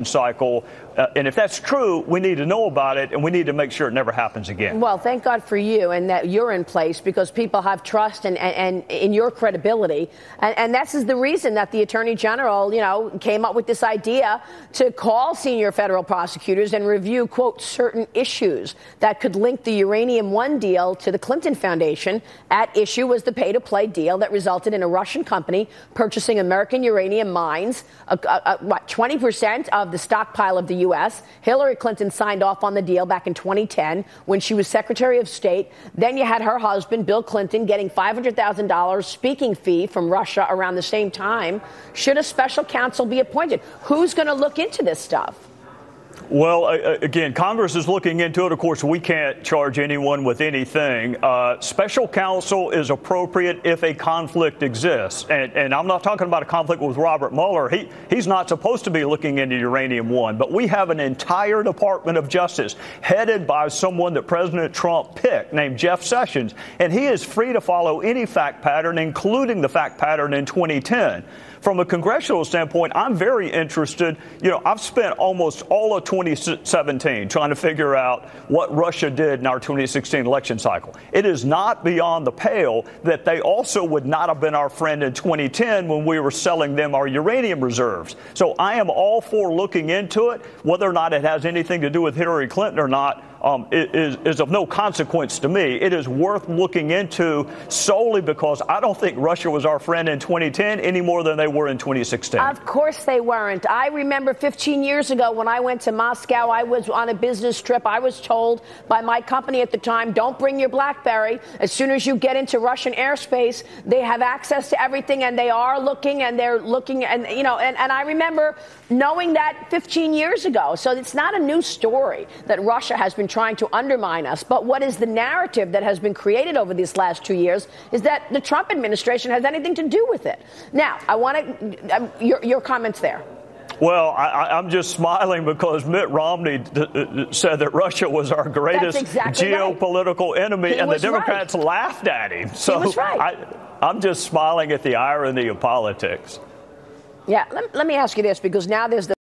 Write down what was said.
cycle. And if that's true, we need to know about it, and we need to make sure it never happens again. Well, thank God for you and that you're in place, because people have trust and in your credibility. And this is the reason that the Attorney General, came up with this idea to call senior federal prosecutors and review, quote, certain issues that could link the Uranium One deal to the Clinton Foundation. At issue was the pay-to-play deal that resulted in a Russian company purchasing American uranium mines, 20% of the stockpile of the U.S. Hillary Clinton signed off on the deal back in 2010 when she was Secretary of State. Then you had her husband, Bill Clinton, getting $500,000 speaking fee from Russia around the same time. Should a special counsel be appointed? Who's going to look into this stuff? Well, again, Congress is looking into it. Of course, we can't charge anyone with anything. Special counsel is appropriate if a conflict exists. And I'm not talking about a conflict with Robert Mueller. He's not supposed to be looking into Uranium One. But we have an entire Department of Justice headed by someone that President Trump picked named Jeff Sessions. And he is free to follow any fact pattern, including the fact pattern in 2010. From a congressional standpoint, I'm very interested. I've spent almost all of 2017 trying to figure out what Russia did in our 2016 election cycle. It is not beyond the pale that they also would not have been our friend in 2010 when we were selling them our uranium reserves. So I am all for looking into it. Whether or not it has anything to do with Hillary Clinton or not is of no consequence to me. It is worth looking into solely because I don't think Russia was our friend in 2010 any more than they were in 2016. Of course they weren't. I remember 15 years ago when I went to Moscow, I was on a business trip. I was told by my company at the time, don't bring your BlackBerry. As soon as you get into Russian airspace, they have access to everything, and they are looking, and they're looking, and I remember knowing that 15 years ago. So it's not a new story that Russia has been trying to undermine us. But what is the narrative that has been created over these last 2 years is that the Trump administration has anything to do with it. Now, I want your comments there. Well, I'm just smiling because Mitt Romney said that Russia was our greatest geopolitical enemy, and the Democrats laughed at him. So he was right. I'm just smiling at the irony of politics. Yeah, let me ask you this, because now there's the